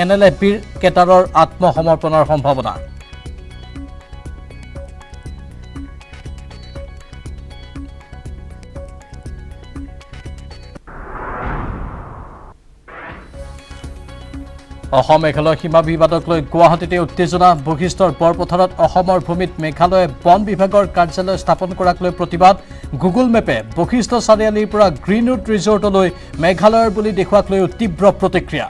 NLFBৰ কেটাৰৰ আত্মসমৰ্পণৰ সম্ভাৱনা। অসম মেঘালয় সীমা বিবাদক লৈ গুৱাহাটীতে উত্তেজনা। বশিষ্ঠৰ বৰপথাৰত অসমৰ ভূমিত মেঘালয়ে বন বিভাগৰ কাৰ্যালয় স্থাপন কৰাক লৈ প্ৰতিবাদ। গুগল মেপে বশিষ্ঠ চাৰিআলিৰ পৰা গ্ৰীণউড ৰিজৰ্টলৈ মেঘালয়ৰ বুলি দেখুৱাক লৈ তীব্ৰ প্ৰতিক্ৰিয়া।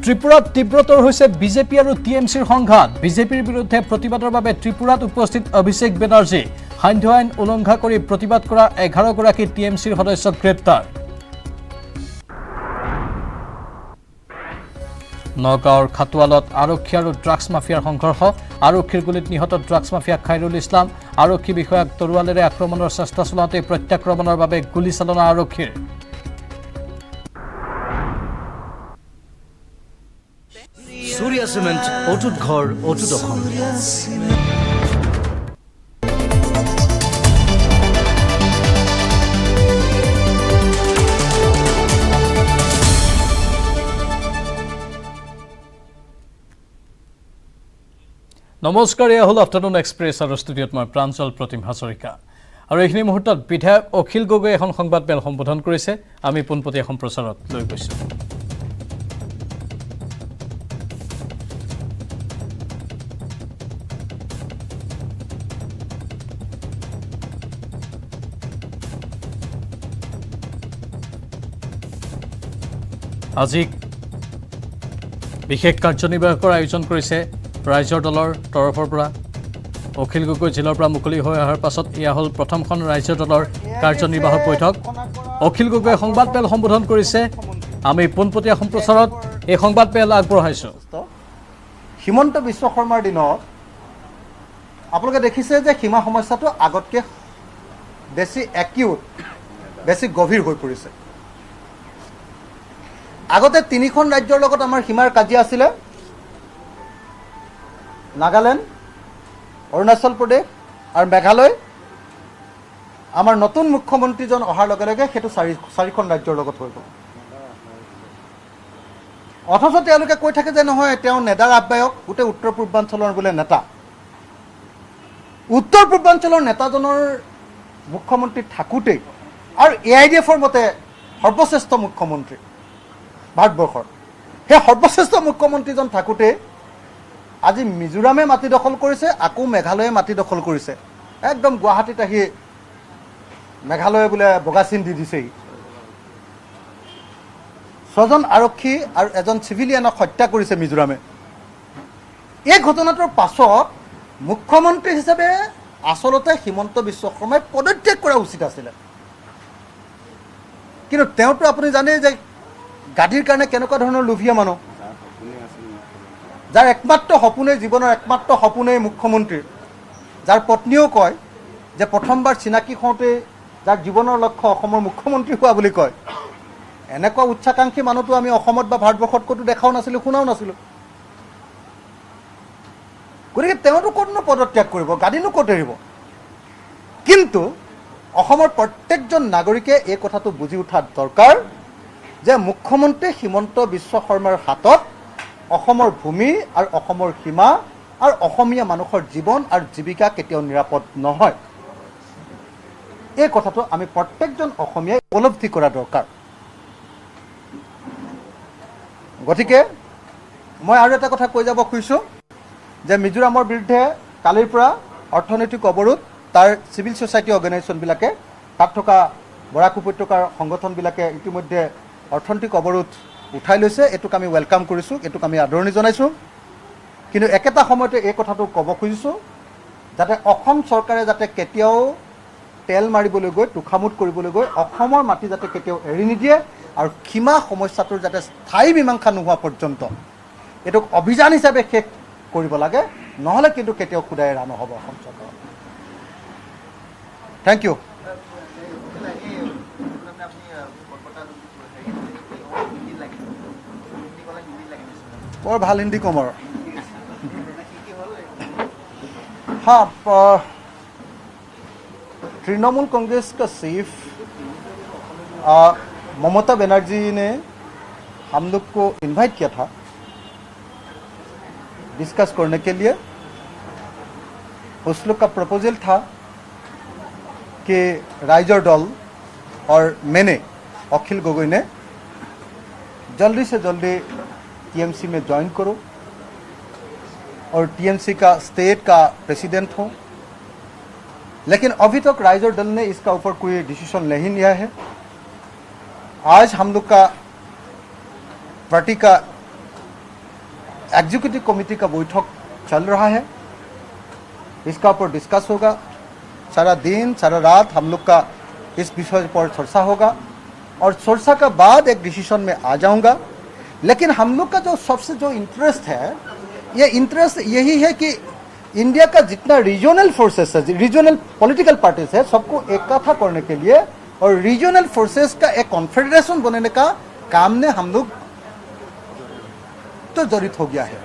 ত্ৰিপুৰাত তীব্ৰতৰ হৈছে বিজেপি আৰু TMCৰ সংঘাত। বিজেপিৰ বিৰুদ্ধে প্ৰতিবাদৰ বাবে ত্ৰিপুৰাত উপস্থিত অভিষেক বেনাৰ্জী। সান্ধ্য আইন উলংঘা কৰি প্ৰতিবাদ কৰা 11গৰাকী TMCৰ সদস্যক গ্ৰেপ্তাৰ। নগাঁৱৰ খাটুৱালত আৰক্ষী আৰু ড্ৰাগছ মাফিয়াৰ সংঘৰ্ষ। আৰক্ষীৰ গুলীত নিহত ড্ৰাগছ মাফিয়া খাইৰুল ইছলাম। আৰক্ষী বিষয়াক তৰোৱালেৰে আক্ৰমণৰ চেষ্টা চলাওঁতে প্ৰত্যাক্ৰমণৰ বাবে গুলীচালনা আৰক্ষীৰ। Surya Cement, অটুট ঘৰ, অটুট অসম। নমস্কাৰ, এয়া হ'ল আফটাৰনুন এক্সপ্ৰেছ আৰু ষ্টুডিঅ'ত মই প্ৰাঞ্জল প্ৰতিম হাজৰিকা। আৰু এইখিনি মুহূৰ্তত বিধায়ক অখিল গগৈয়ে এখন সংবাদমেল সম্বোধন কৰিছে। আমি পোনপটীয়া সম্প্ৰচাৰত লৈ গৈছোঁ। আজি বিশেষ কাৰ্যনিৰ্বাহকৰ আয়োজন কৰিছে ৰাইজৰ দলৰ তৰফৰ পৰা। অখিল গগৈ জেলৰ পৰা মুকলি হৈ অহাৰ পাছত এয়া হ'ল প্ৰথমখন ৰাইজৰ দলৰ কাৰ্যনিৰ্বাহক বৈঠক। অখিল গগৈয়ে সংবাদমেল সম্বোধন কৰিছে। আমি পোনপটীয়া সম্প্ৰচাৰত এই সংবাদমেল আগবঢ়াইছোঁ। হিমন্ত বিশ্ব শৰ্মাৰ দিনত আপোনালোকে দেখিছে যে সীমা সমস্যাটো আগতকৈ বেছি একিউট, বেছি গভীৰ হৈ পৰিছে। আগতে 3খন ৰাজ্যৰ লগত আমাৰ সীমাৰ কাজিয়া আছিলে, নাগালেণ্ড, অৰুণাচল প্ৰদেশ আৰু মেঘালয়। আমাৰ নতুন মুখ্যমন্ত্ৰীজন অহাৰ লগে লগে সেইটো চাৰিখন ৰাজ্যৰ লগত হৈ গ'ল। অথচ তেওঁলোকে কৈ থাকে যে নহয়, তেওঁ নেডাৰ আহ্বায়ক, গোটেই উত্তৰ পূৰ্বাঞ্চলৰ বোলে নেতা। উত্তৰ পূৰ্বাঞ্চলৰ নেতাজনৰ মুখ্যমন্ত্ৰী থাকোঁতেই আৰু AIDFৰ মতে সৰ্বশ্ৰেষ্ঠ মুখ্যমন্ত্ৰী ভাৰতবৰ্ষৰ, সেই সৰ্বশ্ৰেষ্ঠ মুখ্যমন্ত্ৰীজন থাকোঁতে আজি মিজোৰামে মাটি দখল কৰিছে, আকৌ মেঘালয়ে মাটি দখল কৰিছে। একদম গুৱাহাটীত আহি মেঘালয়ে বোলে বগাচিন দি দিছেহি। 6জন আৰক্ষী আৰু এজন চিভিলিয়ানক হত্যা কৰিছে মিজোৰামে। এই ঘটনাটোৰ পাছত মুখ্যমন্ত্ৰী হিচাপে আচলতে হিমন্ত বিশ্ব শৰ্মাই পদত্যাগ কৰা উচিত আছিলে। কিন্তু তেওঁতো আপুনি জানেই যে গাদীৰ কাৰণে কেনেকুৱা ধৰণৰ লোভীয়া মানুহ, যাৰ একমাত্ৰ সপোনেই জীৱনৰ একমাত্ৰ সপোনেই মুখ্যমন্ত্ৰীৰ, যাৰ পত্নীয়েও কয় যে প্ৰথমবাৰ চিনাকি হওঁতে যাৰ জীৱনৰ লক্ষ্য অসমৰ মুখ্যমন্ত্ৰী হোৱা বুলি কয়। এনেকুৱা উচ্চাকাংক্ষী মানুহটো আমি অসমত বা ভাৰতবৰ্ষত ক'তো দেখাও নাছিলোঁ, শুনাও নাছিলোঁ। গতিকে তেওঁতো ক'তনো পদত্যাগ কৰিব, গাদীনো ক'ত এৰিব। কিন্তু অসমৰ প্ৰত্যেকজন নাগৰিকে এই কথাটো বুজি উঠা দৰকাৰ যে মুখ্যমন্ত্ৰী হিমন্ত বিশ্ব শৰ্মাৰ হাতত অসমৰ ভূমি আৰু অসমৰ সীমা আৰু অসমীয়া মানুহৰ জীৱন আৰু জীৱিকা কেতিয়াও নিৰাপদ নহয়। এই কথাটো আমি প্ৰত্যেকজন অসমীয়াই উপলব্ধি কৰা দৰকাৰ। গতিকে মই আৰু এটা কথা কৈ যাব খুজিছোঁ যে মিজোৰামৰ বিৰুদ্ধে কালিৰ পৰা অৰ্থনৈতিক অৱৰোধ, তাৰ চিভিল ছ'চাইটি অৰ্গেনাইজেশ্যনবিলাকে, তাত থকা বৰাক উপত্যকাৰ সংগঠনবিলাকে ইতিমধ্যে অৰ্থনৈতিক অৱৰোধ উঠাই লৈছে। এইটোক আমি ৱেলকাম কৰিছোঁ, এইটোক আমি আদৰণি জনাইছোঁ। কিন্তু একেটা সময়তে এই কথাটো ক'ব খুজিছোঁ যাতে অসম চৰকাৰে যাতে কেতিয়াও তেল মাৰিবলৈ গৈ, তোষামোদ কৰিবলৈ গৈ অসমৰ মাটি যাতে কেতিয়াও এৰি নিদিয়ে, আৰু সীমা সমস্যাটোৰ যাতে স্থায়ী মীমাংসা নোহোৱা পৰ্যন্ত এইটোক অভিযান হিচাপে শেষ কৰিব লাগে, নহ'লে কিন্তু কেতিয়াও খুদাই এৰা নহ'ব অসম চৰকাৰ। Thank you. বৰ ভাল হিন্দী কম আৰু। हाँ, तृणमूल कांग्रेस का चीफ ममता बनर्जी ने हम लोग को इनवाइट किया था डिस्कस करने के लिए। उस लोग का प्रपोजल था कि राइजर दल और मैंने अखिल गोगोई ने जल्दी से जल्दी टीएमसी में ज्वाइन करो और टीएमसी का स्टेट का प्रेसिडेंट हो। लेकिन अभी तक राइजर दल ने इसका ऊपर कोई डिसीजन नहीं लिया है। आज हम लोग का पार्टी का एग्जीक्यूटिव कमेटी का बैठक चल रहा है, इसका ऊपर डिस्कस होगा। सारा दिन सारा रात हम लोग का इस विषय पर चर्चा होगा और चर्चा का बाद एक डिसीजन में आ जाऊंगा। लेकिन हम लोग का जो सबसे जो इंटरेस्ट है, ये इंटरेस्ट यही है कि इंडिया का जितना रीजनल फोर्सेस है, रीजनल पॉलिटिकल पार्टीज है, सबको इकट्ठा करने के लिए और रीजनल फोर्सेस का एक कॉन्फेडरेशन बनाने का काम में हम लोग तो जड़ित हो गया है।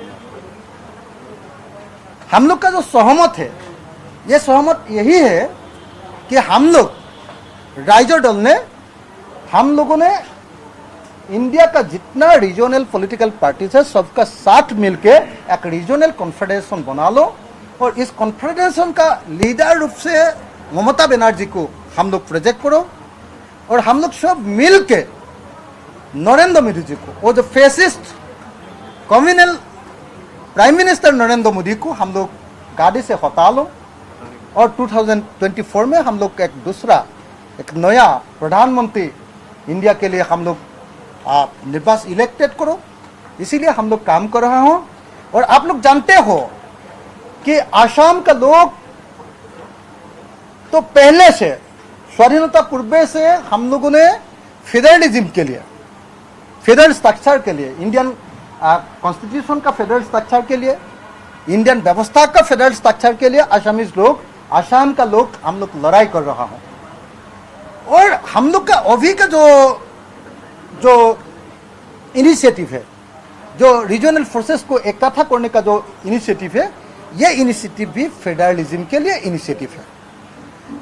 हम लोग का जो सहमत है, ये सहमत यही है कि हम लोग राइजर दल ने, हम लोगों ने इंडिया का जितना रीजनल पॉलिटिकल पार्टीज है सबका साथ मिलके एक रीजनल कॉन्फेडरेशन बना लो और इस कॉन्फेडरेशन का लीडर रूप से ममता बनर्जी को हम लोग प्रोजेक्ट करो और हम लोग सब मिल के नरेंद्र मोदी जी को, वो जो fascist communal prime minister Narendra Modi को हम लोग गाड़ी से हटा लो और 2024 में हम लोग एक दूसरा एक नया प्रधानमंत्री इंडिया के लिए हम लोग निर्वाचित इलेक्टेड करो। इसीलिए हम लोग काम कर रहे हो। और आप लोग जानते हो कि आसाम का लोग तो पहले से स्वाधीनता पूर्व से हम लोगों ने फेडरलिज्म के लिए, फेडरल स्ट्रक्चर के लिए, इंडियन कॉन्स्टिट्यूशन का फेडरल स्ट्रक्चर के लिए, इंडियन व्यवस्था का फेडरल स्ट्रक्चर के लिए आसामीज लोग, आसाम का लोग हम लोग लड़ाई कर रहा हूं। और हम लोग का अभी का जो इनिशिएटिव है, जो रीजनल फोर्सेस को इकट्ठा करने का जो इनिशिएटिव है, ये इनिशिएटिव भी फेडरलिज्म के लिए इनिशिएटिव है।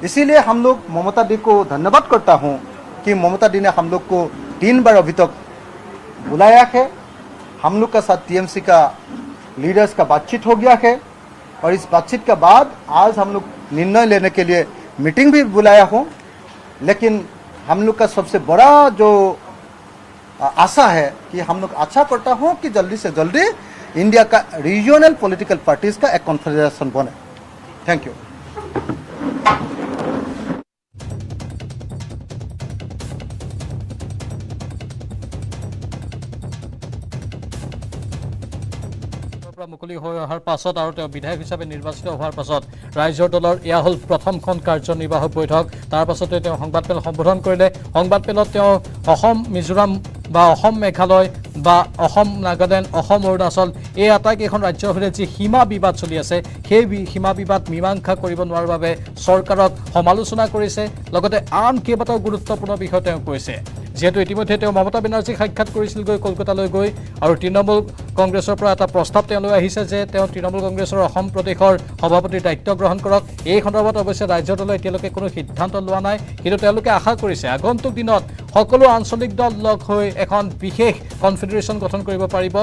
इसीलिए हम लोग ममता दी को धन्यवाद करता हूं कि ममता दी ने हम लोग को 3 बार अभी तक बुलाया है। हम लोग का साथ टीएमसी का लीडर्स का बातचीत हो गया है और इस बातचीत के बाद आज हम लोग निर्णय लेने के लिए मीटिंग भी बुलाया हूँ। लेकिन हम लोग का सबसे बड़ा जो आशा है कि हम लोग आशा करता हूँ कि जल्दी से जल्दी इंडिया का रीजनल पॉलिटिकल पार्टीज का एक कॉन्फेडरेशन बने। Thank you. মুকলি হৈ অহাৰ পাছত আৰু তেওঁ বিধায়ক হিচাপে নিৰ্বাচিত হোৱাৰ পাছত ৰাইজৰ দলৰ এয়া হ'ল প্ৰথমখন কাৰ্যনিৰ্বাহক বৈঠক। তাৰ পাছতে তেওঁ সংবাদমেল সম্বোধন কৰিলে। সংবাদমেলত তেওঁ অসম, মিজোৰাম বা অসম মেঘালয় বা অসম নাগালেণ্ড, অসম অৰুণাচল এই আটাইকেইখন ৰাজ্যৰ সৈতে যি সীমা বিবাদ চলি আছে, সেই সীমা বিবাদ মীমাংসা কৰিব নোৱাৰাৰ বাবে চৰকাৰক সমালোচনা কৰিছে। লগতে আন কেইবাটাও গুৰুত্বপূৰ্ণ বিষয় তেওঁ কৈছে। যিহেতু ইতিমধ্যে তেওঁ মমতা বেনাৰ্জীক সাক্ষাৎ কৰিছিলগৈ কলকাতালৈ গৈ, আৰু তৃণমূল কংগ্ৰেছৰ পৰা এটা প্ৰস্তাৱ তেওঁলৈ আহিছে যে তেওঁ তৃণমূল কংগ্ৰেছৰ অসম প্ৰদেশৰ সভাপতিৰ দায়িত্ব গ্ৰহণ কৰক। এই সন্দৰ্ভত অৱশ্যে ৰাজ্যৰ দলে এতিয়ালৈকে কোনো সিদ্ধান্ত লোৱা নাই, কিন্তু তেওঁলোকে আশা কৰিছে আগন্তুক দিনত সকলো আঞ্চলিক দল লগ হৈ এখন বিশেষ কনফেডাৰেশ্যন গঠন কৰিব পাৰিব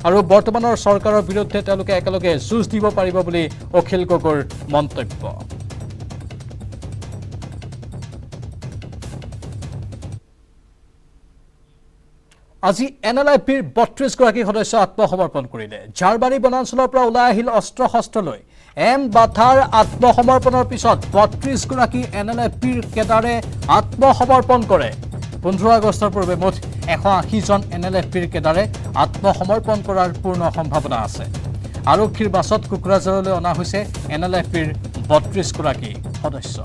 আৰু বৰ্তমানৰ চৰকাৰৰ বিৰুদ্ধে তেওঁলোকে একেলগে যুঁজ দিব পাৰিব বুলি অখিল গগৈৰ মন্তব্য। আজি NLIPৰ 32গৰাকী সদস্য আত্মসমৰ্পণ কৰিলে। ঝাৰবাৰী বনাঞ্চলৰ পৰা ওলাই আহিল অস্ত্ৰ শস্ত্ৰ লৈ। এম বাথাৰ আত্মসমৰ্পণৰ পিছত 32গৰাকী NLIPৰ কেডাৰে আত্মসমৰ্পণ কৰে। 15 আগষ্টৰ পূৰ্বে মুঠ 180জন NLIPৰ কেডাৰে আত্মসমৰ্পণ কৰাৰ পূৰ্ণ সম্ভাৱনা আছে। আৰক্ষীৰ বাছত কোকৰাঝাৰলৈ অনা হৈছে NLIPৰ 32গৰাকী সদস্য।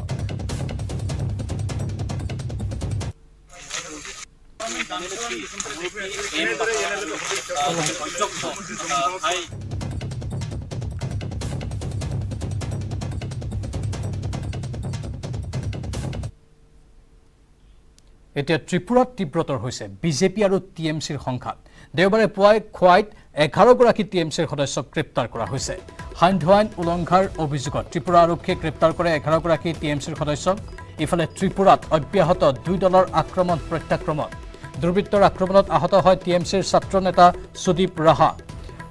এতিয়া ত্ৰিপুৰাত তীব্ৰতৰ হৈছে বিজেপি আৰু টিএমচিৰ সংঘাত। দেওবাৰে পুৱাই খোৱাইত 11গৰাকী টিএমচিৰ সদস্যক গ্ৰেপ্তাৰ কৰা হৈছে। সান্ধ্য আইন উলংঘাৰ অভিযোগত ত্ৰিপুৰা আৰক্ষীয়ে গ্ৰেপ্তাৰ কৰে 11গৰাকী টিএমচিৰ সদস্যক। ইফালে ত্ৰিপুৰাত অব্যাহত 2 দলৰ আক্ৰমণ প্ৰত্যাক্ৰমণ। দুৰ্বৃত্তৰ আক্ৰমণত আহত হয় টিএমচিৰ ছাত্ৰ নেতা সুদীপ ৰাহা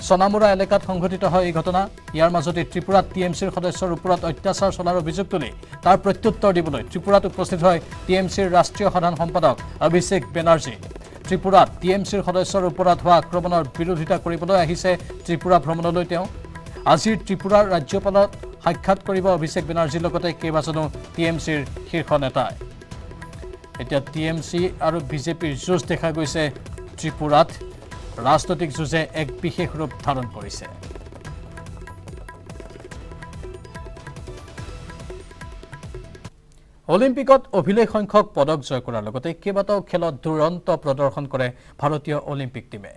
সোনামুৰা এলেকাত সংঘটিত হয় এই ঘটনা ইয়াৰ মাজতে ত্ৰিপুৰাত টিএমচিৰ সদস্যৰ ওপৰত অত্যাচাৰ চলাৰ অভিযোগ তুলি তাৰ প্ৰত্যুত্তৰ দিবলৈ ত্ৰিপুৰাত উপস্থিত হয় টিএমচিৰ ৰাষ্ট্ৰীয় সাধাৰণ সম্পাদক অভিষেক বেনাৰ্জী ত্ৰিপুৰাত টিএমচিৰ সদস্যৰ ওপৰত হোৱা আক্ৰমণৰ বিৰোধিতা কৰিবলৈ আহিছে ত্ৰিপুৰা ভ্ৰমণলৈ তেওঁ আজিৰ ত্ৰিপুৰাৰ ৰাজ্যপালক সাক্ষাৎ কৰিব অভিষেক বেনাৰ্জীৰ লগতে কেইবাজনো টিএমচিৰ শীৰ্ষ নেতাই এতিয়া টিএমচি আৰু বিজেপিৰ যুঁজ দেখা গৈছে ত্ৰিপুৰাত ৰাজনৈতিক যুঁজে এক বিশেষ ৰূপ ধাৰণ কৰিছে অলিম্পিকত অভিলেখ সংখ্যক পদক জয় কৰাৰ লগতে কেইবাটাও খেলত দুৰন্ত প্ৰদৰ্শন কৰে ভাৰতীয় অলিম্পিক টিমে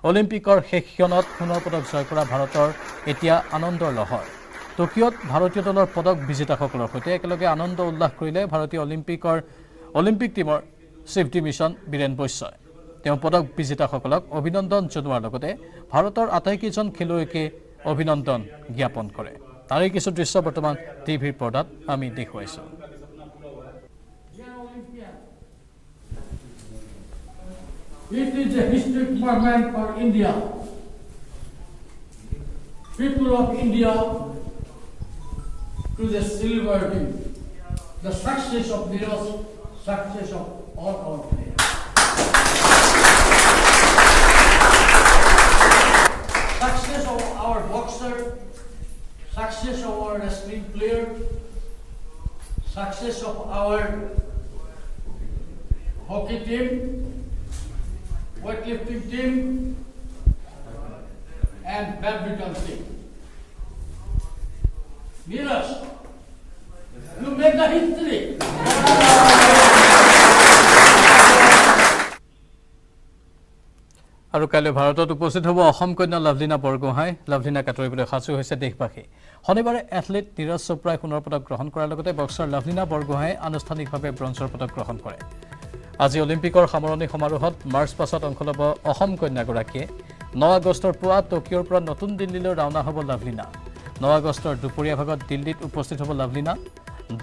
অলিম্পিকৰ শেষ ক্ষণত সোণৰ পদক জয় কৰা ভাৰতৰ এতিয়া আনন্দৰ লহৰ টকিঅত ভাৰতীয় দলৰ পদক বিজেতাসকলৰ সৈতে একেলগে আনন্দ উল্লাস কৰিলে ভাৰতীয় অলিম্পিক টিমৰ চিফ ডিমিশ্যন বীৰেন বৈশ্যই তেওঁ পদক বিজেতাসকলক অভিনন্দন জনোৱাৰ লগতে ভাৰতৰ আটাইকেইজন খেলুৱৈকে অভিনন্দন জ্ঞাপন কৰে তাৰে কিছু দৃশ্য বৰ্তমান টিভিৰ পৰ্দাত আমি দেখুৱাইছো It is a historic moment for India. People of India to the silver ring. The success of Neeraj, success of all our players. Success of our boxer, success of our wrestling player, success of our hockey team, weightlifting team, and badminton team. Neeraj, you made the history. আৰু কাইলৈ ভাৰতত উপস্থিত হ'ব অসম কন্যা লাভলীনা বৰগোহাঁই লাভলীনা কাটৰিবলৈ সাজু হৈছে দেশবাসী শনিবাৰে এথলীট নীৰজ চোপ্ৰাই সোণৰ পদক গ্ৰহণ কৰাৰ লগতে বক্সাৰ লাভলীনা বৰগোহাঁই আনুষ্ঠানিকভাৱে ব্ৰঞ্জৰ পদক গ্ৰহণ কৰে আজি অলিম্পিকৰ সামৰণি সমাৰোহত মাৰ্চ পাছত অংশ ল'ব অসম কন্যাগৰাকীয়ে 9 আগষ্টৰ পুৱা টকিঅ'ৰ পৰা নতুন দিল্লীলৈ ৰাওনা হ'ব লাভলীনা 9 আগষ্টৰ দুপৰীয়া ভাগত দিল্লীত উপস্থিত হ'ব লাভলীনা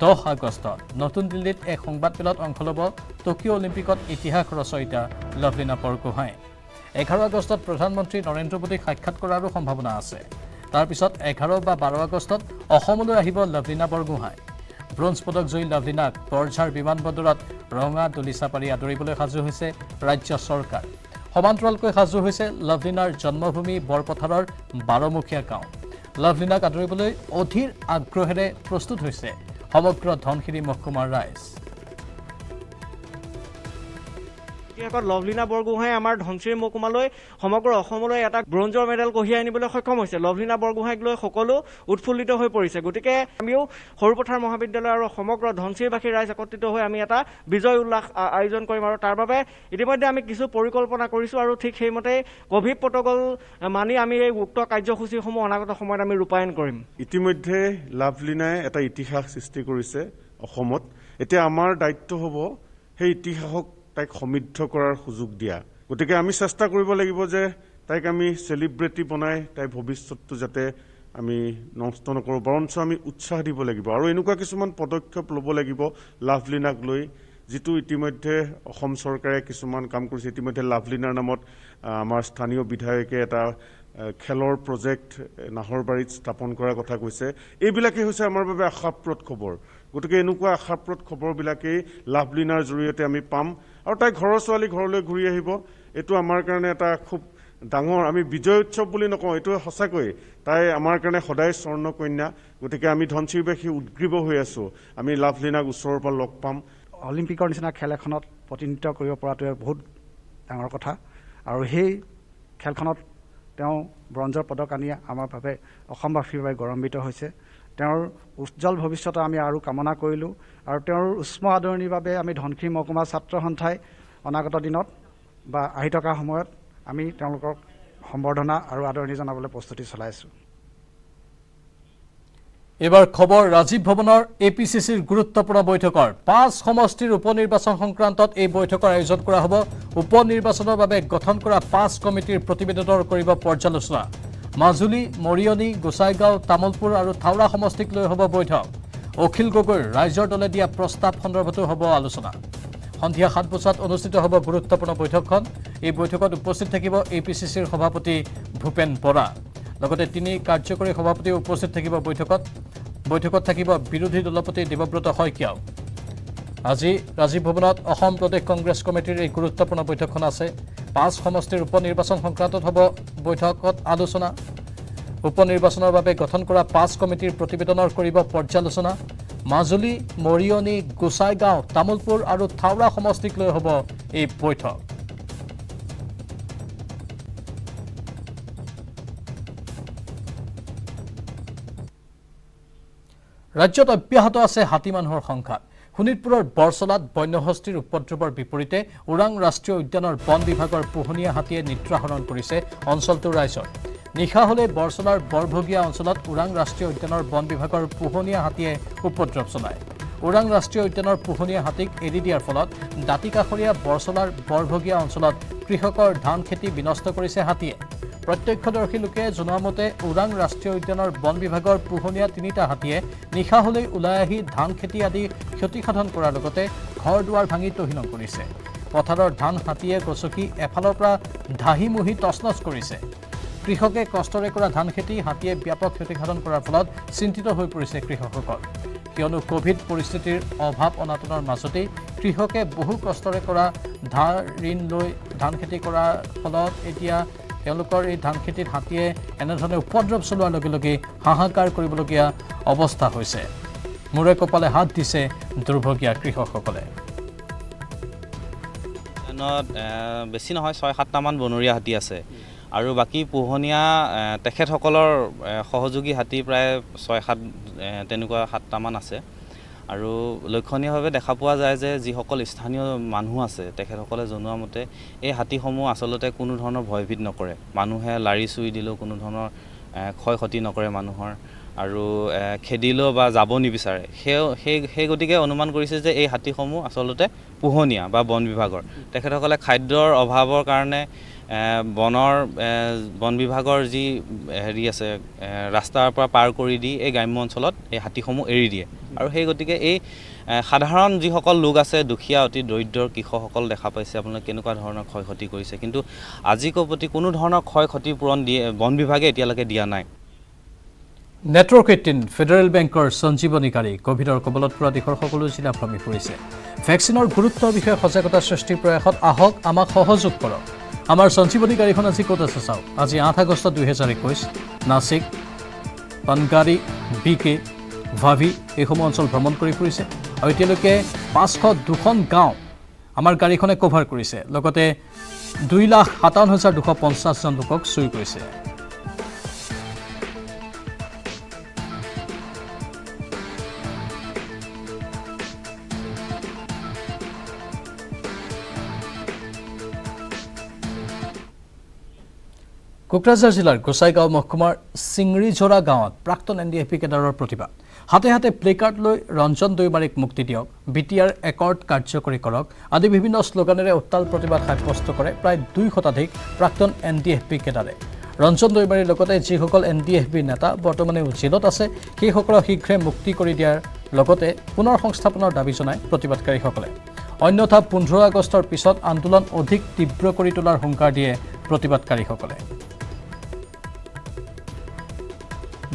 10 আগষ্টত নতুন দিল্লীত এক সংবাদমেলত অংশ ল'ব টকিঅ' অলিম্পিকত ইতিহাস ৰচয়িতা লাভলীনা বৰগোহাঁই 11 আগষ্টত প্ৰধানমন্ত্ৰী নৰেন্দ্ৰ মোদীক সাক্ষাৎ কৰাৰো সম্ভাৱনা আছে তাৰ পিছত 11 বা 12 আগষ্টত অসমলৈ আহিব লাভলীনা বৰগোহাঁই ব্ৰঞ্জ পদক জয়ী লাভলীনাক বৰঝাৰ বিমানবন্দৰত ৰঙা দলিচা পাৰি আদৰিবলৈ সাজু হৈছে ৰাজ্য চৰকাৰ সমান্তৰালকৈ সাজু হৈছে লাভলীনাৰ জন্মভূমি বৰপথাৰৰ 12মুখীয়া গাঁও লাভলীনাক আদৰিবলৈ অধীৰ আগ্ৰহেৰে প্ৰস্তুত হৈছে সমগ্ৰ ধনশিৰি মহকুমাৰ ৰাইজ লাভলীনা বৰগোহাঁই আমাৰ ধনশিৰি মহকুমালৈ সমগ্ৰ অসমলৈ এটা ব্ৰঞ্জৰ মেডেল কঢ়িয়াই আনিবলৈ সক্ষম হৈছে লাভলীনা বৰগোহাঁইক লৈ সকলো উৎফুল্লিত হৈ পৰিছে গতিকে আমিও সৰুপথাৰ মহাবিদ্যালয় আৰু সমগ্ৰ ধনশিৰিবাসী ৰাইজ একত্ৰিত হৈ আমি এটা বিজয় উল্লাস আয়োজন কৰিম আৰু তাৰ বাবে ইতিমধ্যে আমি কিছু পৰিকল্পনা কৰিছোঁ আৰু ঠিক সেইমতে কোভিড প্ৰটকল মানি আমি এই উক্ত কাৰ্যসূচীসমূহ অনাগত সময়ত আমি ৰূপায়ণ কৰিম ইতিমধ্যে লাভলীনাই এটা ইতিহাস সৃষ্টি কৰিছে অসমত এতিয়া আমাৰ দায়িত্ব হ'ব সেই ইতিহাসক তাইক সমৃদ্ধ কৰাৰ সুযোগ দিয়া গতিকে আমি চেষ্টা কৰিব লাগিব যে তাইক আমি সেলিব্ৰিটি বনাই তাই ভৱিষ্যতটো যাতে আমি নষ্ট নকৰোঁ বৰঞ্চ আমি উৎসাহ দিব লাগিব আৰু এনেকুৱা কিছুমান পদক্ষেপ ল'ব লাগিব লাভলীনাক লৈ যিটো ইতিমধ্যে অসম চৰকাৰে কিছুমান কাম কৰিছে ইতিমধ্যে লাভলীনাৰ নামত আমাৰ স্থানীয় বিধায়কে এটা খেলৰ প্ৰজেক্ট নাহৰবাৰীত স্থাপন কৰাৰ কথা কৈছে এইবিলাকেই হৈছে আমাৰ বাবে আশাপ্ৰদ খবৰ গতিকে এনেকুৱা আশাপ্ৰদ খবৰবিলাকেই লাভলীনাৰ জৰিয়তে আমি পাম আৰু তাই ঘৰৰ ছোৱালী ঘৰলৈ ঘূৰি আহিব এইটো আমাৰ কাৰণে এটা খুব ডাঙৰ আমি বিজয় উৎসৱ বুলি নকওঁ এইটো সঁচাকৈ তাই আমাৰ কাৰণে সদায় স্বৰ্ণ কন্যা গতিকে আমি ধনশিৰিবাসী উদ্গ্ৰীৱ হৈ আছোঁ আমি লাভলীনাক ওচৰৰ পৰা লগ পাম অলিম্পিকৰ নিচিনা খেল এখনত প্ৰতিনিধিত্ব কৰিব পৰাটোৱে বহুত ডাঙৰ কথা আৰু সেই খেলখনত তেওঁ ব্ৰঞ্জৰ পদক আনি আমাৰ বাবে অসমবাসীৰ বাবে গৌৰৱান্বিত হৈছে তেওঁৰ উজ্জ্বল ভৱিষ্যত আমি আৰু কামনা কৰিলোঁ আৰু তেওঁৰ উষ্ম আদৰণিৰ বাবে আমি ধনশিৰি মহকুমা ছাত্ৰ সন্থাই অনাগত দিনত বা আহি থকা সময়ত আমি তেওঁলোকক সম্বৰ্ধনা আৰু আদৰণি জনাবলৈ প্ৰস্তুতি চলাইছোঁ এবাৰ খবৰ ৰাজীৱ ভৱনৰ এপিচিচিৰ গুৰুত্বপূৰ্ণ বৈঠকৰ 5 সমষ্টিৰ উপনিৰ্বাচন সংক্ৰান্তত এই বৈঠকৰ আয়োজন কৰা হ'ব উপনিৰ্বাচনৰ বাবে গঠন কৰা 5 কমিটিৰ প্ৰতিবেদনৰ কৰিব পৰ্যালোচনা মাজুলী মৰিয়নি গোসাইগাঁও তামুলপুৰ আৰু থাওৰা সমষ্টিক লৈ হ'ব বৈঠক অখিল গগৈৰ ৰাইজৰ দলে দিয়া প্ৰস্তাৱ সন্দৰ্ভতো হ'ব আলোচনা সন্ধিয়া 7 বজাত অনুষ্ঠিত হ'ব গুৰুত্বপূৰ্ণ বৈঠকখন এই বৈঠকত উপস্থিত থাকিব APCCৰ সভাপতি ভূপেন বৰা লগতে 3 কাৰ্যকৰী সভাপতি উপস্থিত থাকিব বৈঠকত থাকিব বিৰোধী দলপতি দেৱব্ৰত শইকীয়াও আজি ৰাজীৱ ভৱনত অসম প্ৰদেশ কংগ্ৰেছ কমিটিৰ এই গুৰুত্বপূৰ্ণ বৈঠকখন আছে 5 সমষ্টিৰ উপনিৰ্বাচন সংক্ৰান্তত হ'ব বৈঠকত আলোচনা উপনিৰ্বাচনৰ বাবে গঠন কৰা 5 কমিটিৰ প্ৰতিবেদনৰ কৰিব পৰ্যালোচনা মাজুলী মৰিয়নি গোসাইগাঁও তামুলপুৰ আৰু থাওৰা সমষ্টিক লৈ হ'ব এই বৈঠক ৰাজ্যত অব্যাহত আছে হাতী মানুহৰ সংখ্যা শোণিতপুৰৰ বৰচলাত বন্যহস্তীৰ উপদ্ৰৱৰ বিপৰীতে ওৰাং ৰাষ্ট্ৰীয় উদ্যানৰ বন বিভাগৰ পোহনীয়া হাতীয়ে নিদ্ৰাহৰণ কৰিছে অঞ্চলটোৰ ৰাইজৰ নিশা হলে বৰচলাৰ বৰভগীয়া অঞ্চলত ওৰাং ৰাষ্ট্ৰীয় উদ্যানৰ বন বিভাগৰ পোহনীয়া হাতীয়ে উপদ্ৰৱ চলায় ওৰাং ৰাষ্ট্ৰীয় উদ্যানৰ পোহনীয়া হাতীক এৰি দিয়াৰ ফলত দাঁতিকাষৰীয়া বৰচলাৰ বৰভগীয়া অঞ্চলত কৃষকৰ ধান খেতি বিনষ্ট কৰিছে হাতীয়ে প্ৰত্যক্ষদৰ্শী লোকে জনোৱা মতে ওৰাং ৰাষ্ট্ৰীয় উদ্যানৰ বন বিভাগৰ পোহনীয়া 3টা হাতীয়ে নিশা হলেই ওলাই আহি ধান খেতি আদি ক্ষতিসাধন কৰাৰ লগতে ঘৰ দুৱাৰ ভাঙি তহিলং কৰিছে পথাৰৰ ধান হাতীয়ে গছকি এফালৰ পৰা ধাহি মুহি তছনছ কৰিছে কৃষকে কষ্টৰে কৰা ধান খেতি হাতীয়ে ব্যাপক ক্ষতিসাধন কৰাৰ ফলত চিন্তিত হৈ পৰিছে কৃষকসকল কিয়নো কোভিড পৰিস্থিতিৰ অভাৱ অনাটনৰ মাজতেই কৃষকে বহু কষ্টৰে কৰা ঋণ লৈ ধান খেতি কৰাৰ ফলত এতিয়া তেওঁলোকৰ এই ধান খেতিত হাতীয়ে এনেধৰণে উপদ্ৰৱ চলোৱাৰ লগে লগে হাহাকাৰ কৰিবলগীয়া অৱস্থা হৈছে মূৰে কপালে হাত দিছে দুৰ্ভগীয়া কৃষকসকলে বেছি নহয় 6-7টা মান বনৰীয়া হাতী আছে আৰু বাকি পোহনীয়া তেখেতসকলৰ সহযোগী হাতী প্ৰায় 6-7 তেনেকুৱা 7টা মান আছে আৰু লক্ষণীয়ভাৱে দেখা পোৱা যায় যে যিসকল স্থানীয় মানুহ আছে তেখেতসকলে জনোৱা মতে এই হাতীসমূহ আচলতে কোনো ধৰণৰ ভয়ভীত নকৰে মানুহে লাৰি চুই দিলেও কোনো ধৰণৰ ক্ষয় ক্ষতি নকৰে মানুহৰ আৰু খেদিলেও বা যাব নিবিচাৰে সেই গতিকে অনুমান কৰিছে যে এই হাতীসমূহ আচলতে পোহনীয়া বা বন বিভাগৰ তেখেতসকলে খাদ্যৰ অভাৱৰ কাৰণে বন বিভাগৰ যি হেৰি আছে ৰাস্তাৰ পৰা পাৰ কৰি দি এই গ্ৰাম্য অঞ্চলত এই হাতীসমূহ এৰি দিয়ে আৰু সেই গতিকে এই সাধাৰণ যিসকল লোক আছে দুখীয়া অতি দৰিদ্ৰ কৃষকসকল দেখা পাইছে আপোনালোকে কেনেকুৱা ধৰণৰ ক্ষয় ক্ষতি কৰিছে কিন্তু আজিকৰ প্ৰতি কোনো ধৰণৰ ক্ষয় ক্ষতি পূৰণ দিয়ে বন বিভাগে এতিয়ালৈকে দিয়া নাই নেটৱৰ্ক 18 ফেডাৰেল বেংকৰ সঞ্জীৱনীকাৰী কোভিডৰ কবলত পৰা দেশৰ সকলো জিলা ভ্ৰমি পৰিছে ভেকচিনৰ গুৰুত্বৰ বিষয়ে সজাগতা সৃষ্টিৰ প্ৰয়াসত আহক আমাক সহযোগ কৰক আমাৰ সঞ্জীৱনী গাড়ীখন আজি ক'ত আছে চাওক আজি 8 আগষ্ট 2021 নাসিক পানগাৰী বিকে ভাভি এইসমূহ অঞ্চল ভ্ৰমণ কৰি ফুৰিছে আৰু এতিয়ালৈকে 502খন গাঁও আমাৰ গাড়ীখনে কভাৰ কৰিছে লগতে 2,57,250 জন লোকক চুই কৰিছে কোকৰাঝাৰ জিলাৰ গোসাইগাঁও মহকুমাৰ সিংৰিঝৰা গাঁৱত প্ৰাক্তন NDFB কেডাৰৰ প্ৰতিবাদ হাতে হাতে প্লেকাৰ্ড লৈ ৰঞ্জন দৈমাৰীক মুক্তি দিয়ক BTR একৰ্ড কাৰ্যকৰী কৰক আদি বিভিন্ন শ্লোগানেৰে উত্তাল প্ৰতিবাদ সাব্যস্ত কৰে প্ৰায় 2 শতাধিক প্ৰাক্তন NDFB কেডাৰে ৰঞ্জন দৈমাৰীৰ লগতে যিসকল NDFB নেতা বৰ্তমানে জেলত আছে সেইসকলক শীঘ্ৰে মুক্তি কৰি দিয়াৰ লগতে পুনৰ সংস্থাপনৰ দাবী জনায় প্ৰতিবাদকাৰীসকলে অন্যথা 15 আগষ্টৰ পিছত আন্দোলন অধিক তীব্ৰ কৰি তোলাৰ হুংকাৰ দিয়ে প্ৰতিবাদকাৰীসকলে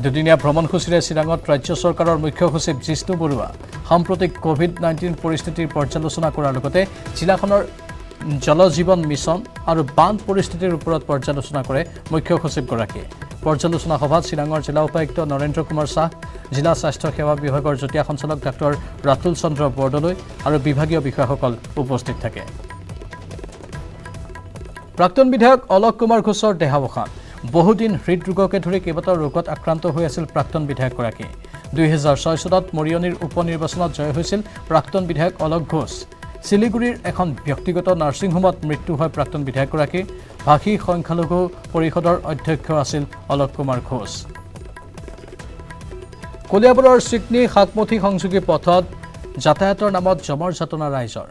দুদিনীয়া ভ্ৰমণসূচীৰে চিৰাঙত ৰাজ্য চৰকাৰৰ মুখ্য সচিব জিষ্ণু বৰুৱা সাম্প্ৰতিক কোভিড-19 পৰিস্থিতিৰ পৰ্যালোচনা কৰাৰ লগতে জিলাখনৰ জলজীৱন মিছন আৰু বান পৰিস্থিতিৰ ওপৰত পৰ্যালোচনা কৰে মুখ্য সচিবগৰাকীয়ে পৰ্যালোচনা সভাত চিৰাঙৰ জিলা উপায়ুক্ত নৰেন্দ্ৰ কুমাৰ শাহ জিলা স্বাস্থ্য সেৱা বিভাগৰ যুটীয়া সঞ্চালক ডাক্তৰ ৰাতুল চন্দ্ৰ বৰদলৈ আৰু বিভাগীয় বিষয়াসকল উপস্থিত থাকে প্ৰাক্তন বিধায়ক অলোক কুমাৰ ঘোষৰ দেহাৱসান বহুদিন হৃদৰোগকে ধৰি কেইবাটাও ৰোগত আক্ৰান্ত হৈ আছিল প্ৰাক্তন বিধায়কগৰাকী 2006 চনত মৰিয়নিৰ উপনিৰ্বাচনত জয় হৈছিল প্ৰাক্তন বিধায়ক অলোক ঘোষ শিলিগুৰিৰ এখন ব্যক্তিগত নাৰ্ছিং হোমত মৃত্যু হয় প্ৰাক্তন বিধায়কগৰাকী ভাষী সংখ্যালঘু পৰিষদৰ অধ্যক্ষ আছিল অলোক কুমাৰ ঘোষ কলিয়াবৰৰ চিকনি শাকমুঠি সংযোগী পথত যাতায়াতৰ নামত জমৰ যাতনা ৰাইজৰ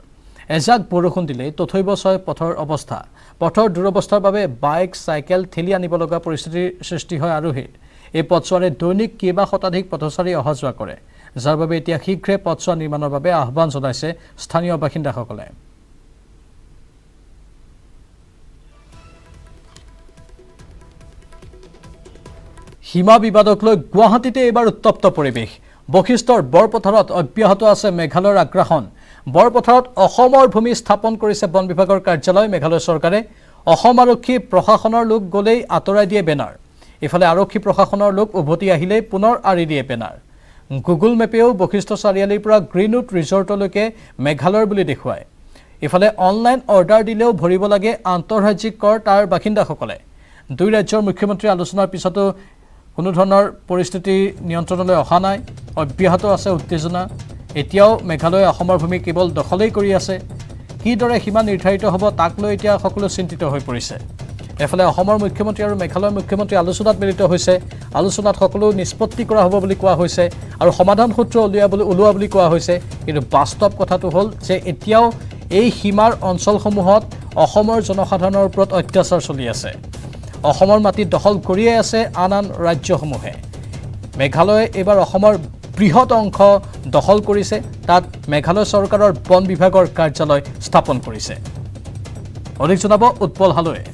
এজাক বৰষুণ দিলে তথৈবচ হয় পথৰ অৱস্থা পথৰ দুৰৱস্থাৰ বাবে বাইক সাইকেল ঠেলি আনিব লগা পৰিস্থিতিৰ সৃষ্টি হয় আৰোহীৰ এই পথছোৱাৰে দৈনিক কেইবা শতাধিক পথচাৰী অহা যোৱা কৰে যাৰ বাবে এতিয়া শীঘ্ৰে পথছোৱা নিৰ্মাণৰ বাবে আহ্বান জনাইছে স্থানীয় বাসিন্দাসকলে সীমা বিবাদক লৈ গুৱাহাটীতে এইবাৰ উত্তপ্ত পৰিৱেশ বশিষ্ঠৰ বৰপথাৰত অব্যাহত আছে মেঘালয়ৰ আগ্ৰাসন বৰপথাৰত অসমৰ ভূমি স্থাপন কৰিছে বন বিভাগৰ কাৰ্যালয় মেঘালয় চৰকাৰে অসম আৰক্ষী প্ৰশাসনৰ লোক গলেই আঁতৰাই দিয়ে বেনাৰ ইফালে আৰক্ষী প্ৰশাসনৰ লোক উভতি আহিলে পুনৰ আঁৰি দিয়ে বেনাৰ গুগল মেপেও বশিষ্ঠ চাৰিআলিৰ পৰা গ্ৰীণউড ৰিজৰ্টলৈকে মেঘালয়ৰ বুলি দেখুৱায় ইফালে অনলাইন অৰ্ডাৰ দিলেও ভৰিব লাগে আন্তঃৰাজ্যিক কৰ তাৰ বাসিন্দাসকলে দুই ৰাজ্যৰ মুখ্যমন্ত্ৰী আলোচনাৰ পিছতো কোনো ধৰণৰ পৰিস্থিতি নিয়ন্ত্ৰণলৈ অহা নাই অব্যাহত আছে উত্তেজনা এতিয়াও মেঘালয়ে অসমৰ ভূমি কেৱল দখলেই কৰি আছে কিদৰে সীমা নিৰ্ধাৰিত হ'ব তাক লৈ এতিয়া সকলো চিন্তিত হৈ পৰিছে এফালে অসমৰ মুখ্যমন্ত্ৰী আৰু মেঘালয়ৰ মুখ্যমন্ত্ৰী আলোচনাত মিলিত হৈছে আলোচনাত সকলো নিষ্পত্তি কৰা হ'ব বুলি কোৱা হৈছে আৰু সমাধান সূত্ৰ ওলোৱা বুলি কোৱা হৈছে কিন্তু বাস্তৱ কথাটো হ'ল যে এতিয়াও এই সীমাৰ অঞ্চলসমূহত অসমৰ জনসাধাৰণৰ ওপৰত অত্যাচাৰ চলি আছে অসমৰ মাটি দখল কৰিয়ে আছে আন ৰাজ্যসমূহে মেঘালয়ে এইবাৰ অসমৰ বৃহৎ অংশ দখল কৰিছে তাত মেঘালয় চৰকাৰৰ বন বিভাগৰ কাৰ্যালয় স্থাপন কৰিছে অধিক জনাব উৎপল হালৈয়ে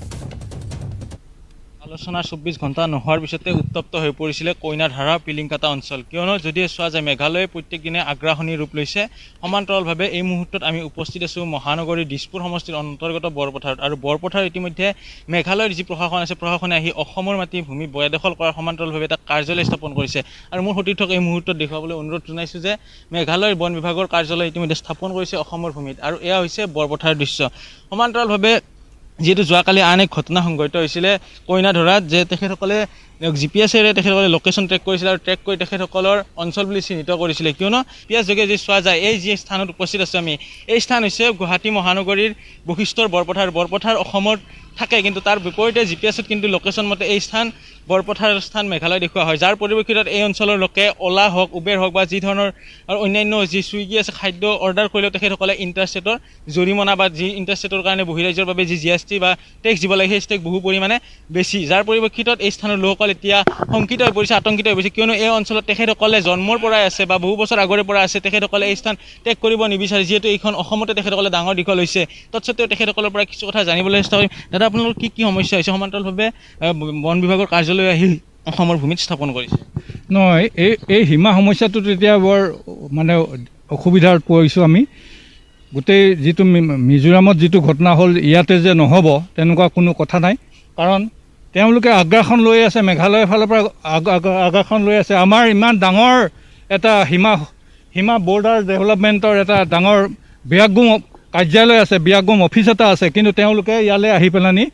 আলোচনা 24 ঘণ্টা নোহোৱাৰ পিছতে উত্তপ্ত হৈ পৰিছিলে কইনাধাৰা পিলিংকাটা অঞ্চল কিয়নো যদি চোৱা যায় মেঘালয়ে প্ৰত্যেক দিনে আগ্ৰাসনী ৰূপ লৈছে সমান্তৰালভাৱে এই মুহূৰ্তত আমি উপস্থিত আছোঁ মহানগৰী দিছপুৰ সমষ্টিৰ অন্তৰ্গত বৰপথাৰত আৰু বৰপথাৰ ইতিমধ্যে মেঘালয়ৰ যি প্ৰশাসন আছে প্ৰশাসনে আহি অসমৰ মাটি ভূমি বয়াদখল কৰাৰ সমান্তৰালভাৱে এটা কাৰ্যালয় স্থাপন কৰিছে আৰু মোৰ সতীৰ্থক এই মুহূৰ্তত দেখুৱাবলৈ অনুৰোধ জনাইছোঁ যে মেঘালয়ৰ বন বিভাগৰ কাৰ্যালয় ইতিমধ্যে স্থাপন কৰিছে অসমৰ ভূমিত আৰু এয়া হৈছে বৰপথাৰৰ দৃশ্য সমান্তৰালভাৱে যিহেতু যোৱাকালি আন এক ঘটনা সংঘটিত হৈছিলে কইনাধৰাত যে তেখেতসকলে জিপিএছেৰে তেখেতসকলে লোকেশ্যন ট্ৰেক কৰিছিলে আৰু ট্ৰেক কৰি তেখেতসকলৰ অঞ্চল বুলি চিহ্নিত কৰিছিলে কিয়নো পিয়াজ যোগে যি চোৱা যায় এই যি স্থানত উপস্থিত আছোঁ আমি এই স্থান হৈছে গুৱাহাটী মহানগৰীৰ বশিষ্ঠৰ বৰপথাৰ অসমত থাকে কিন্তু তাৰ বিপৰীতে জিপিএছত কিন্তু লোকেশ্যন মতে এই স্থান বৰপথাৰ স্থান মেঘালয় দেখুওৱা হয় যাৰ পৰিপ্ৰেক্ষিতত এই অঞ্চলৰ লোকে অলা হওক উবেৰ হওক বা যি ধৰণৰ আৰু অন্যান্য যি চুইগি আছে খাদ্য অৰ্ডাৰ কৰিলেও তেখেতসকলে ইণ্টাৰষ্টেটৰ জৰিমনা বা যি ইণ্টাৰষ্টেটৰ কাৰণে বহিৰাজ্যৰ বাবে যি GST বা টেক্স দিব লাগে সেই টেক্স বহু পৰিমাণে বেছি যাৰ পৰিপ্ৰেক্ষিতত এই স্থানৰ লোকসকল এতিয়া শংকিত হৈ পৰিছে আতংকিত হৈ পৰিছে কিয়নো এই অঞ্চলত তেখেতসকলে জন্মৰ পৰাই আছে বা বহু বছৰ আগৰে পৰা আছে তেখেতসকলে এই স্থান ত্যাগ কৰিব নিবিচাৰে যিহেতু এইখন অসমতে তেখেতসকলে ডাঙৰ দীঘল হৈছে তৎসত্ত্বেও তেখেতসকলৰ পৰা কিছু কথা জানিবলৈ চেষ্টা কৰিম দাদা আপোনালোকৰ কি সমস্যা হৈছে সমান্তৰালভাৱে বন বিভাগৰ কাৰ্যালয় আহি অসমৰ ভূমিত স্থাপন কৰিছে নহয় এই সীমা সমস্যাটোত এতিয়া বৰ মানে অসুবিধাত পৰিছোঁ আমি গোটেই যিটো মিজোৰামত যিটো ঘটনা হ'ল ইয়াতে যে নহ'ব তেনেকুৱা কোনো কথা নাই কাৰণ তেওঁলোকে আগ্ৰাসন লৈ আছে মেঘালয়ৰ ফালৰ পৰা আগ্ৰাসন লৈ আছে আমাৰ ইমান ডাঙৰ এটা সীমা বৰ্ডাৰ ডেভেলপমেণ্টৰ এটা ডাঙৰ বিয়াগোম কাৰ্যালয় আছে বিয়াগোম অফিচ এটা আছে কিন্তু তেওঁলোকে ইয়ালৈ আহি পেলানি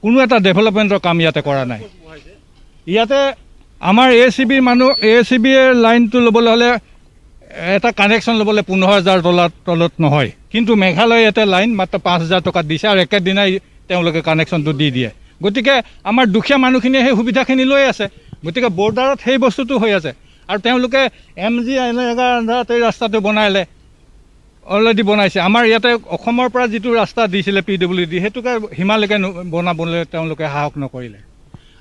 কোনো এটা ডেভেলপমেণ্টৰ কাম ইয়াতে কৰা নাই ইয়াতে আমাৰ ACBৰ লাইনটো ল'বলৈ হ'লে এটা কানেকশ্যন ল'বলৈ 15,000 তলত নহয় কিন্তু মেঘালয় ইয়াতে লাইন মাত্ৰ 5,000 টকাত দিছে আৰু একেদিনাই তেওঁলোকে কানেকশ্যনটো দি দিয়ে গতিকে আমাৰ দুখীয়া মানুহখিনিয়ে সেই সুবিধাখিনি লৈ আছে গতিকে বৰ্ডাৰত সেই বস্তুটো হৈ আছে আৰু তেওঁলোকে MG এলেকাৰ আণ্ডাৰত এই ৰাস্তাটো বনাইলে অলৰেডি বনাইছে আমাৰ ইয়াতে অসমৰ পৰা যিটো ৰাস্তা দিছিলে PWD সেইটোকে হিমালৈকে বনাবলৈ তেওঁলোকে সাহস নকৰিলে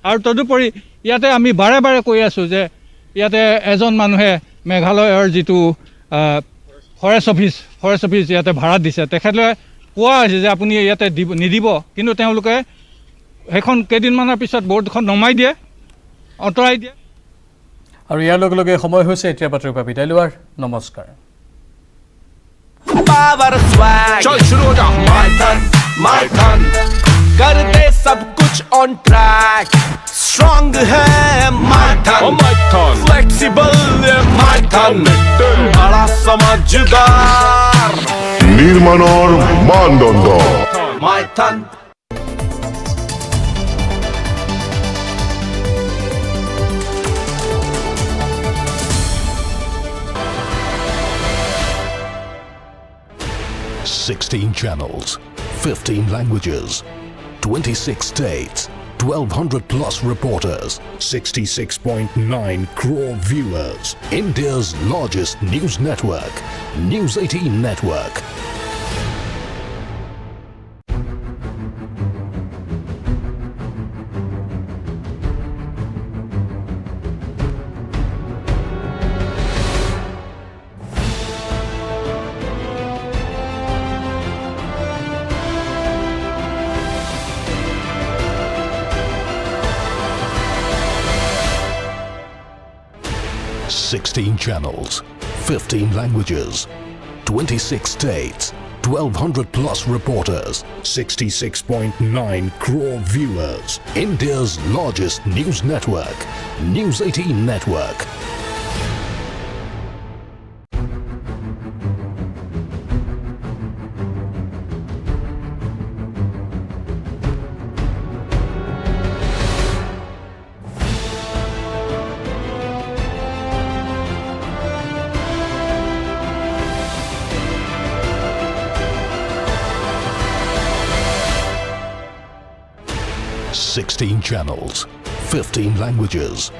আৰু তদুপৰি ইয়াতে আমি বাৰে বাৰে কৈ আছোঁ যে ইয়াতে এজন মানুহে মেঘালয়ৰ যিটো ফৰেষ্ট অফিচ ইয়াতে ভাড়া দিছে তেখেতে কোৱা হৈছে যে আপুনি ইয়াতে নিদিব কিন্তু তেওঁলোকে সেইখন কেইদিনমানৰ পিছত বৰ্ডখন নমাই দিয়ে আঁতৰাই দিয়ে আৰু ইয়াৰ লগে লগে সময় হৈছে এতিয়া বাতৰিৰ পৰা বিদায় লোৱাৰ নমস্কাৰ पावर स्वैग चल शुरू हो जा माय टर्न कर दे सब कुछ ऑन ट्रैक स्ट्रांग है my turn flexible my turn बड़ा समझदार निर्माणर मानदंड my turn $16 channels, 15 languages, 26 states, 1,200 plus reporters, 66.9 crore viewers. India's largest news network, News 18 Network. 16 channels, 15 languages, 26 states, 1,200 plus reporters, 66.9 crore viewers. India's largest news network, News 18 Network. Sixteen channels, 15 languages,